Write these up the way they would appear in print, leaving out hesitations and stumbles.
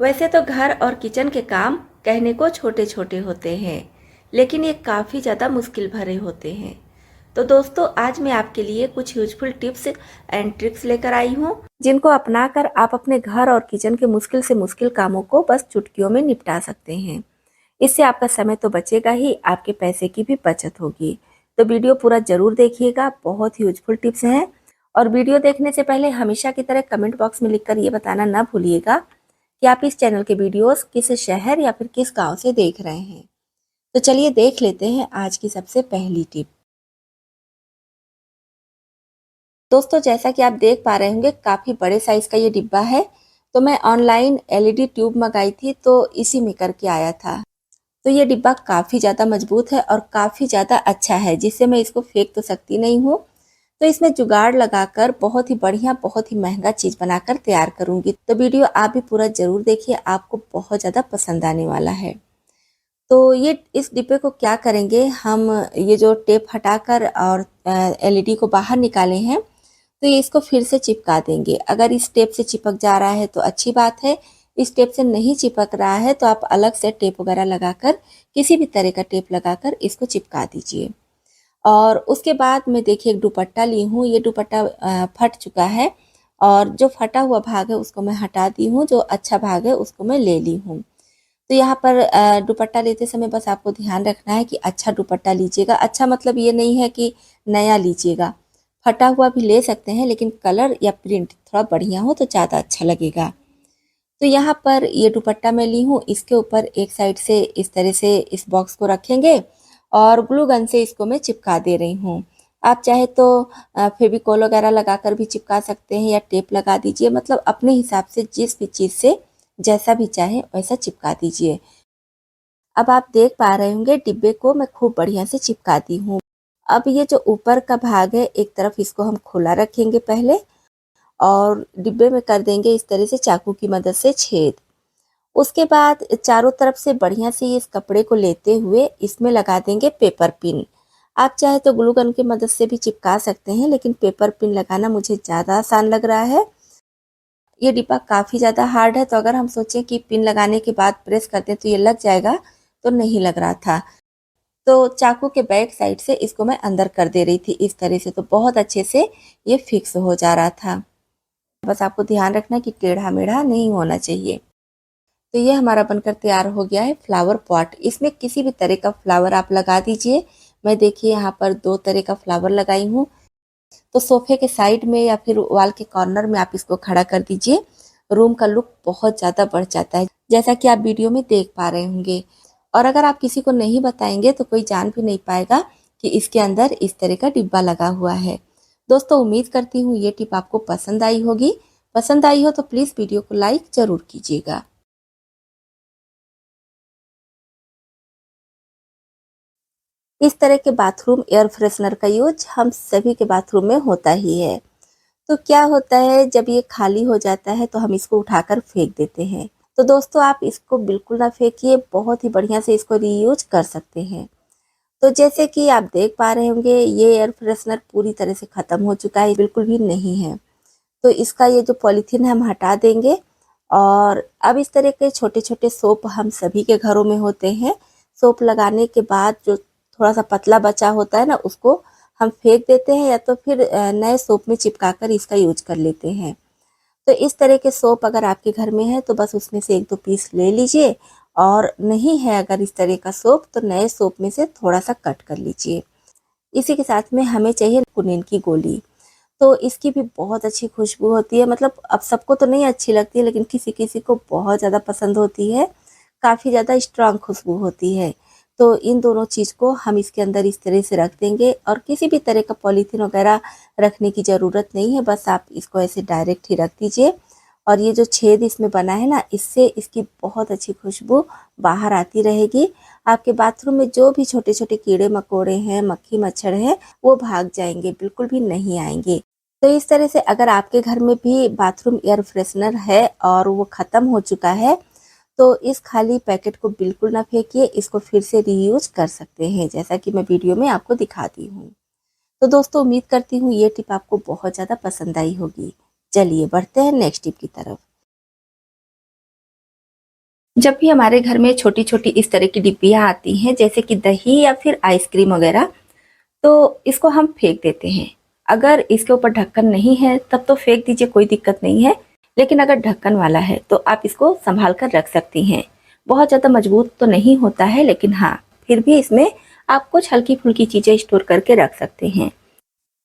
वैसे तो घर और किचन के काम कहने को छोटे छोटे होते हैं, लेकिन ये काफ़ी ज़्यादा मुश्किल भरे होते हैं। तो दोस्तों, आज मैं आपके लिए कुछ यूजफुल टिप्स एंड ट्रिक्स लेकर आई हूँ, जिनको अपनाकर आप अपने घर और किचन के मुश्किल से मुश्किल कामों को बस चुटकियों में निपटा सकते हैं। इससे आपका समय तो बचेगा ही, आपके पैसे की भी बचत होगी। तो वीडियो पूरा जरूर देखिएगा, बहुत ही यूजफुल टिप्स हैं। और वीडियो देखने से पहले हमेशा की तरह कमेंट बॉक्स में लिखकर ये बताना ना भूलिएगा कि आप इस चैनल के वीडियोस किस शहर या फिर किस गांव से देख रहे हैं। तो चलिए देख लेते हैं आज की सबसे पहली टिप। दोस्तों, जैसा कि आप देख पा रहे होंगे, काफ़ी बड़े साइज का ये डिब्बा है। तो मैं ऑनलाइन एलईडी ट्यूब मंगाई थी, तो इसी में करके आया था। तो ये डिब्बा काफ़ी ज़्यादा मजबूत है और काफ़ी ज़्यादा अच्छा है, जिससे मैं इसको फेंक तो सकती नहीं हूँ। तो इसमें जुगाड़ लगाकर बहुत ही बढ़िया, बहुत ही महंगा चीज़ बनाकर तैयार करूँगी। तो वीडियो आप भी पूरा ज़रूर देखिए, आपको बहुत ज़्यादा पसंद आने वाला है। तो ये इस डिब्बे को क्या करेंगे, हम ये जो टेप हटाकर और एलईडी को बाहर निकाले हैं, तो ये इसको फिर से चिपका देंगे। अगर इस टेप से चिपक जा रहा है तो अच्छी बात है, इस टेप से नहीं चिपक रहा है तो आप अलग से टेप वगैरह लगाकर, किसी भी तरह का टेप लगाकर इसको चिपका दीजिए। और उसके बाद मैं देखिए एक दुपट्टा ली हूँ। ये दुपट्टा फट चुका है, और जो फटा हुआ भाग है उसको मैं हटा दी हूँ, जो अच्छा भाग है उसको मैं ले ली हूँ। तो यहाँ पर दुपट्टा लेते समय बस आपको ध्यान रखना है कि अच्छा दुपट्टा लीजिएगा। अच्छा मतलब ये नहीं है कि नया लीजिएगा, फटा हुआ भी ले सकते हैं, लेकिन कलर या प्रिंट थोड़ा बढ़िया हो तो ज़्यादा अच्छा लगेगा। तो यहाँ पर ये दुपट्टा मैं ली हूँ, इसके ऊपर एक साइड से इस तरह से इस बॉक्स को रखेंगे और ग्लू गन से इसको मैं चिपका दे रही हूँ। आप चाहे तो फेविकोल वगैरह लगाकर भी चिपका सकते हैं, या टेप लगा दीजिए, मतलब अपने हिसाब से जिस भी चीज़ से जैसा भी चाहे वैसा चिपका दीजिए। अब आप देख पा रहे होंगे डिब्बे को मैं खूब बढ़िया से चिपका दी हूँ। अब ये जो ऊपर का भाग है, एक तरफ इसको हम खुला रखेंगे पहले, और डिब्बे में कर देंगे इस तरह से चाकू की मदद से छेद। उसके बाद चारों तरफ से बढ़िया से इस कपड़े को लेते हुए इसमें लगा देंगे पेपर पिन। आप चाहे तो ग्लू गन की मदद से भी चिपका सकते हैं, लेकिन पेपर पिन लगाना मुझे ज़्यादा आसान लग रहा है। ये डिब्बा काफ़ी ज़्यादा हार्ड है, तो अगर हम सोचें कि पिन लगाने के बाद प्रेस करते हैं तो ये लग जाएगा, तो नहीं लग रहा था। तो चाकू के बैक साइड से इसको मैं अंदर कर दे रही थी इस तरह से, तो बहुत अच्छे से ये फिक्स हो जा रहा था। बस आपको ध्यान रखना कि टेढ़ा मेढ़ा नहीं होना चाहिए। तो ये हमारा बनकर तैयार हो गया है फ्लावर पॉट। इसमें किसी भी तरह का फ्लावर आप लगा दीजिए। मैं देखिए यहाँ पर 2 तरह का फ्लावर लगाई हूँ। तो सोफे के साइड में या फिर वॉल के कॉर्नर में आप इसको खड़ा कर दीजिए। रूम का लुक बहुत ज़्यादा बढ़ जाता है, जैसा कि आप वीडियो में देख पा रहे होंगे। और अगर आप किसी को नहीं बताएंगे तो कोई जान भी नहीं पाएगा कि इसके अंदर इस तरह का डिब्बा लगा हुआ है। दोस्तों, उम्मीद करती हूँ ये टिप आपको पसंद आई होगी। पसंद आई हो तो प्लीज़ वीडियो को लाइक ज़रूर कीजिएगा। इस तरह के बाथरूम एयर फ्रेशनर का यूज हम सभी के बाथरूम में होता ही है। तो क्या होता है, जब ये खाली हो जाता है तो हम इसको उठाकर फेंक देते हैं। तो दोस्तों, आप इसको बिल्कुल ना फेंकिए, बहुत ही बढ़िया से इसको रीयूज कर सकते हैं। तो जैसे कि आप देख पा रहे होंगे, ये एयर फ्रेशनर पूरी तरह से ख़त्म हो चुका है, बिल्कुल भी नहीं है। तो इसका ये जो पॉलीथीन है हम हटा देंगे। और अब इस तरह के छोटे छोटे सोप हम सभी के घरों में होते हैं। सोप लगाने के बाद जो थोड़ा सा पतला बचा होता है ना, उसको हम फेंक देते हैं, या तो फिर नए सोप में चिपका कर इसका यूज कर लेते हैं। तो इस तरह के सोप अगर आपके घर में है तो बस उसमें से 1-2 पीस ले लीजिए, और नहीं है अगर इस तरह का सोप तो नए सोप में से थोड़ा सा कट कर लीजिए। इसी के साथ में हमें चाहिए कुनिन की गोली। तो इसकी भी बहुत अच्छी खुशबू होती है, मतलब अब सबको तो नहीं अच्छी लगती है, लेकिन किसी किसी को बहुत ज़्यादा पसंद होती है। काफ़ी ज़्यादा स्ट्रांग खुशबू होती है। तो इन दोनों चीज़ को हम इसके अंदर इस तरह से रख देंगे, और किसी भी तरह का पॉलीथीन वगैरह रखने की ज़रूरत नहीं है, बस आप इसको ऐसे डायरेक्ट ही रख दीजिए। और ये जो छेद इसमें बना है ना, इससे इसकी बहुत अच्छी खुशबू बाहर आती रहेगी। आपके बाथरूम में जो भी छोटे छोटे कीड़े मकोड़े हैं, मक्खी मच्छर हैं, वो भाग जाएंगे, बिल्कुल भी नहीं आएंगे। तो इस तरह से अगर आपके घर में भी बाथरूम एयर फ्रेशनर है और वो ख़त्म हो चुका है, तो इस खाली पैकेट को बिल्कुल ना फेंकिए, इसको फिर से रीयूज कर सकते हैं, जैसा कि मैं वीडियो में आपको दिखाती हूँ। तो दोस्तों, उम्मीद करती हूँ ये टिप आपको बहुत ज़्यादा पसंद आई होगी। चलिए बढ़ते हैं नेक्स्ट टिप की तरफ। जब भी हमारे घर में छोटी छोटी इस तरह की डिब्बियाँ आती हैं, जैसे कि दही या फिर आइसक्रीम वगैरह, तो इसको हम फेंक देते हैं। अगर इसके ऊपर ढक्कन नहीं है तब तो फेंक दीजिए, कोई दिक्कत नहीं है। लेकिन अगर ढक्कन वाला है तो आप इसको संभाल कर रख सकती हैं। बहुत ज़्यादा मजबूत तो नहीं होता है, लेकिन हाँ, फिर भी इसमें आप कुछ हल्की फुल्की चीज़ें स्टोर करके रख सकते हैं।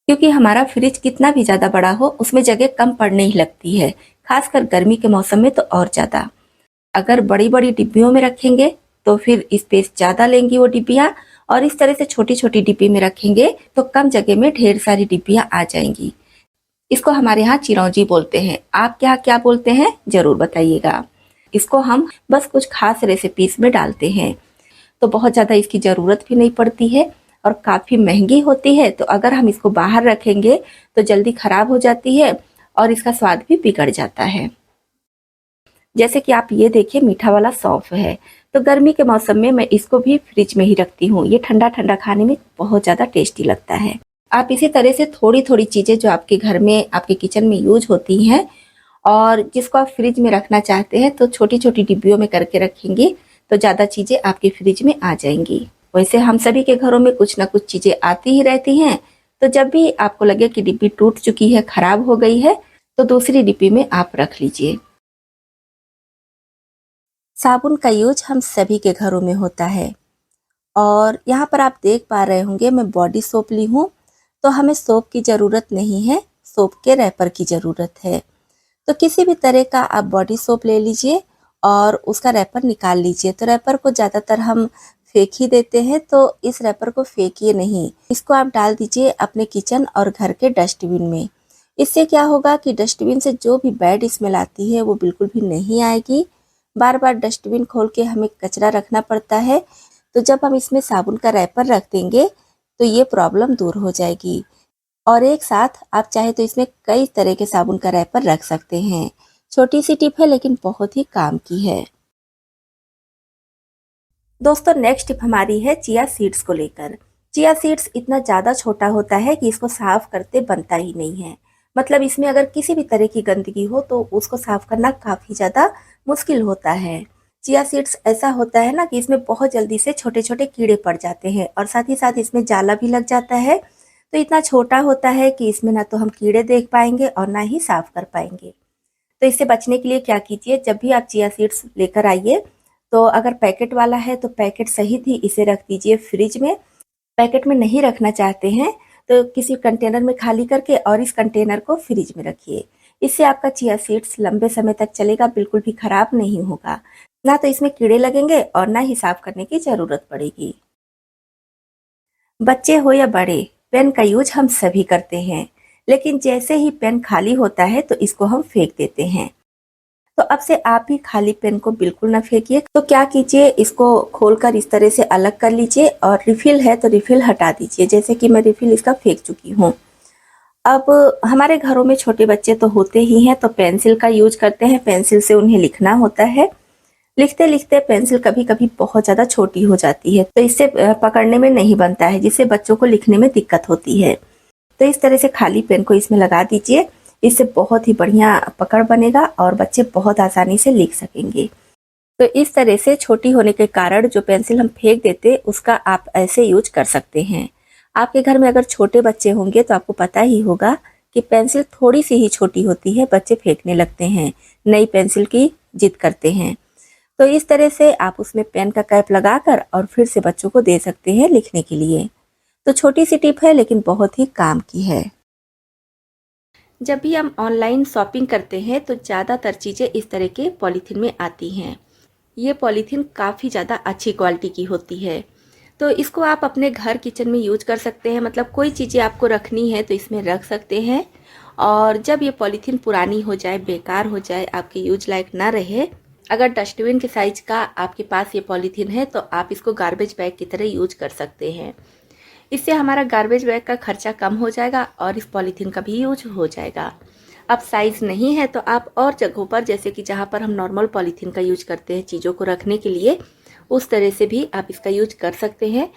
क्योंकि हमारा फ्रिज कितना भी ज़्यादा बड़ा हो, उसमें जगह कम पड़ने ही लगती है, खासकर गर्मी के मौसम में तो और ज़्यादा। अगर बड़ी-बड़ी डिब्बियों में रखेंगे तो फिर स्पेस ज़्यादा लेंगी वो डिब्बियाँ, और इस तरह से छोटी-छोटी डिब्बी में रखेंगे तो कम जगह में ढेर सारी डिब्बियाँ आ जाएंगी। इसको हमारे यहाँ चिरौंजी बोलते हैं। आपके यहाँ क्या बोलते हैं ज़रूर बताइएगा। इसको हम बस कुछ खास रेसिपीज में डालते हैं, तो बहुत ज़्यादा इसकी ज़रूरत भी नहीं पड़ती है और काफ़ी महंगी होती है। तो अगर हम इसको बाहर रखेंगे तो जल्दी खराब हो जाती है और इसका स्वाद भी बिगड़ जाता है। जैसे कि आप ये देखिए, मीठा वाला सौंफ है, तो गर्मी के मौसम में मैं इसको भी फ्रिज में ही रखती हूँ। ये ठंडा ठंडा खाने में बहुत ज़्यादा टेस्टी लगता है। आप इसी तरह से थोड़ी थोड़ी चीज़ें जो आपके घर में, आपके किचन में यूज होती हैं और जिसको आप फ्रिज में रखना चाहते हैं, तो छोटी छोटी डिब्बियों में करके रखेंगे तो ज़्यादा चीज़ें आपके फ्रिज में आ जाएंगी। वैसे हम सभी के घरों में कुछ ना कुछ चीज़ें आती ही रहती हैं, तो जब भी आपको लगे कि डिब्बी टूट चुकी है, खराब हो गई है, तो दूसरी डिब्बी में आप रख लीजिए। साबुन का यूज हम सभी के घरों में होता है, और यहाँ पर आप देख पा रहे होंगे मैं बॉडी सोप ली हूँ। तो हमें सोप की ज़रूरत नहीं है, सोप के रैपर की ज़रूरत है। तो किसी भी तरह का आप बॉडी सोप ले लीजिए और उसका रैपर निकाल लीजिए। तो रैपर को ज़्यादातर हम फेंक ही देते हैं, तो इस रैपर को फेंकिए नहीं, इसको आप डाल दीजिए अपने किचन और घर के डस्टबिन में। इससे क्या होगा कि डस्टबिन से जो भी बैड स्मेल आती है वो बिल्कुल भी नहीं आएगी। बार बार डस्टबिन खोल के हमें कचरा रखना पड़ता है, तो जब हम इसमें साबुन का रैपर रख देंगे तो ये प्रॉब्लम दूर हो जाएगी। और एक साथ आप चाहे तो इसमें कई तरह के साबुन का रैपर रख सकते हैं। छोटी सी टिप है लेकिन बहुत ही काम की है। दोस्तों, नेक्स्ट टिप हमारी है चिया सीड्स को लेकर। चिया सीड्स इतना ज़्यादा छोटा होता है कि इसको साफ करते बनता ही नहीं है। मतलब इसमें अगर किसी भी तरह की गंदगी हो तो उसको साफ करना काफ़ी ज़्यादा मुश्किल होता है। चिया सीड्स ऐसा होता है ना कि इसमें बहुत जल्दी से छोटे छोटे कीड़े पड़ जाते हैं और साथ ही साथ इसमें जाला भी लग जाता है। तो इतना छोटा होता है कि इसमें ना तो हम कीड़े देख पाएंगे और ना ही साफ कर पाएंगे। तो इससे बचने के लिए क्या कीजिए, जब भी आप चिया सीड्स लेकर आइए, तो अगर पैकेट वाला है तो पैकेट सहित ही इसे रख दीजिए फ्रिज में। पैकेट में नहीं रखना चाहते हैं तो किसी कंटेनर में खाली करके और इस कंटेनर को फ्रिज में रखिए। इससे आपका चिया सीड्स लंबे समय तक चलेगा, बिल्कुल भी खराब नहीं होगा। ना तो इसमें कीड़े लगेंगे और ना ही साफ करने की जरूरत पड़ेगी। बच्चे हो या बड़े, पेन का यूज हम सभी करते हैं, लेकिन जैसे ही पेन खाली होता है तो इसको हम फेंक देते हैं। तो अब से आप भी खाली पेन को बिल्कुल ना फेंकिए। तो क्या कीजिए, इसको खोलकर इस तरह से अलग कर लीजिए और रिफिल है तो रिफिल हटा दीजिए, जैसे कि मैं रिफिल इसका फेंक चुकी हूँ। अब हमारे घरों में छोटे बच्चे तो होते ही हैं, तो पेंसिल का यूज करते हैं। पेंसिल से उन्हें लिखना होता है। लिखते लिखते पेंसिल कभी कभी बहुत ज़्यादा छोटी हो जाती है, तो इससे पकड़ने में नहीं बनता है, जिससे बच्चों को लिखने में दिक्कत होती है। तो इस तरह से खाली पेन को इसमें लगा दीजिए। इससे बहुत ही बढ़िया पकड़ बनेगा और बच्चे बहुत आसानी से लिख सकेंगे। तो इस तरह से छोटी होने के कारण जो पेंसिल हम फेंक देते, उसका आप ऐसे यूज कर सकते हैं। आपके घर में अगर छोटे बच्चे होंगे तो आपको पता ही होगा कि पेंसिल थोड़ी सी ही छोटी होती है, बच्चे फेंकने लगते हैं, नई पेंसिल की जिद करते हैं। तो इस तरह से आप उसमें पेन का कैप लगाकर और फिर से बच्चों को दे सकते हैं लिखने के लिए। तो छोटी सी टिप है लेकिन बहुत ही काम की है। जब भी हम ऑनलाइन शॉपिंग करते हैं तो ज़्यादातर चीज़ें इस तरह के पॉलीथीन में आती हैं। ये पॉलीथीन काफ़ी ज़्यादा अच्छी क्वालिटी की होती है, तो इसको आप अपने घर किचन में यूज कर सकते हैं। मतलब कोई चीज़ें आपको रखनी है तो इसमें रख सकते हैं, और जब ये पॉलीथीन पुरानी हो जाए, बेकार हो जाए, आपके यूज लायक ना रहे, अगर डस्टबिन के साइज का आपके पास ये पॉलीथीन है तो आप इसको गार्बेज बैग की तरह यूज कर सकते हैं। इससे हमारा गार्बेज बैग का खर्चा कम हो जाएगा और इस पॉलीथीन का भी यूज हो जाएगा। अब साइज़ नहीं है तो आप और जगहों पर, जैसे कि जहाँ पर हम नॉर्मल पॉलीथीन का यूज करते हैं चीज़ों को रखने के लिए, उस तरह से भी आप इसका यूज कर सकते हैं।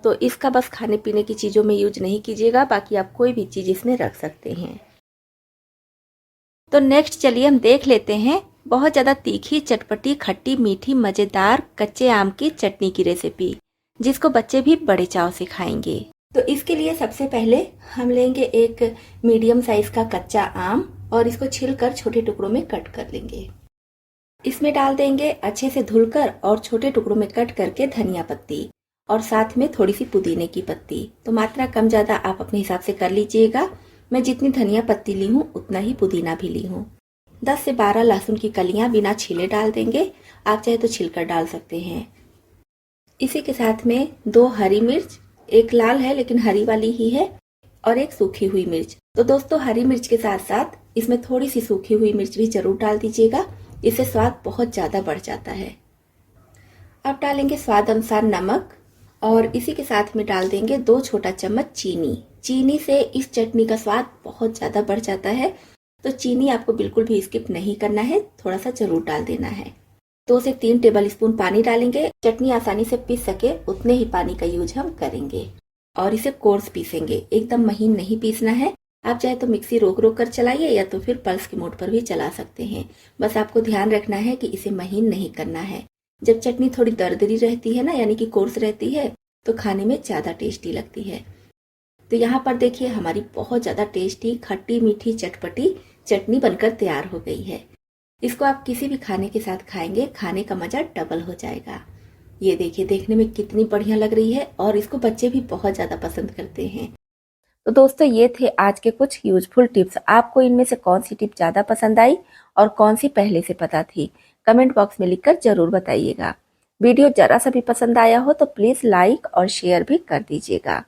तो इसका बस खाने पीने की चीज़ों में यूज नहीं कीजिएगा, बाकी आप कोई भी चीज़ इसमें रख सकते हैं। तो नेक्स्ट चलिए हम देख लेते हैं बहुत ज़्यादा तीखी, चटपटी, खट्टी, मीठी, मज़ेदार कच्चे आम की चटनी की रेसिपी, जिसको बच्चे भी बड़े चाव से खाएंगे। तो इसके लिए सबसे पहले हम लेंगे एक मीडियम साइज का कच्चा आम और इसको छिलकर छोटे टुकड़ों में कट कर लेंगे। इसमें डाल देंगे अच्छे से धुलकर और छोटे टुकड़ों में कट करके धनिया पत्ती और साथ में थोड़ी सी पुदीने की पत्ती। तो मात्रा कम ज़्यादा आप अपने हिसाब से कर लीजिएगा। मैं जितनी धनिया पत्ती ली हूँ उतना ही पुदीना भी ली हूँ। 10 से 12 लहसुन की कलियां बिना छीले डाल देंगे, आप चाहे तो छिलकर डाल सकते हैं। इसी के साथ में 2 हरी मिर्च, एक लाल है लेकिन हरी वाली ही है, और एक सूखी हुई मिर्च। तो दोस्तों हरी मिर्च के साथ साथ इसमें थोड़ी सी सूखी हुई मिर्च भी जरूर डाल दीजिएगा, इससे स्वाद बहुत ज़्यादा बढ़ जाता है। अब डालेंगे स्वाद अनुसार नमक और इसी के साथ में डाल देंगे 2 छोटा चम्मच चीनी। चीनी से इस चटनी का स्वाद बहुत ज़्यादा बढ़ जाता है, तो चीनी आपको बिल्कुल भी स्किप नहीं करना है, थोड़ा सा जरूर डाल देना है। 2 से 3 टेबल स्पून पानी डालेंगे। चटनी आसानी से पीस सके उतने ही पानी का यूज हम करेंगे और इसे कोर्स पीसेंगे, एकदम महीन नहीं पीसना है। आप चाहे तो मिक्सी रोक रोक कर चलाइए या तो फिर पल्स के मोड पर भी चला सकते हैं। बस आपको ध्यान रखना है कि इसे महीन नहीं करना है। जब चटनी थोड़ी दरदरी रहती है ना, यानी कि कोर्स रहती है, तो खाने में ज़्यादा टेस्टी लगती है। तो यहाँ पर देखिए हमारी बहुत ज़्यादा टेस्टी खट्टी मीठी चटपटी चटनी बनकर तैयार हो गई है। इसको आप किसी भी खाने के साथ खाएंगे, खाने का मज़ा डबल हो जाएगा। ये देखिए देखने में कितनी बढ़िया लग रही है और इसको बच्चे भी बहुत ज़्यादा पसंद करते हैं। तो दोस्तों ये थे आज के कुछ यूजफुल टिप्स। आपको इनमें से कौन सी टिप ज़्यादा पसंद आई और कौन सी पहले से पता थी, कमेंट बॉक्स में लिखकर ज़रूर बताइएगा। वीडियो ज़रा सा भी पसंद आया हो तो प्लीज़ लाइक और शेयर भी कर दीजिएगा।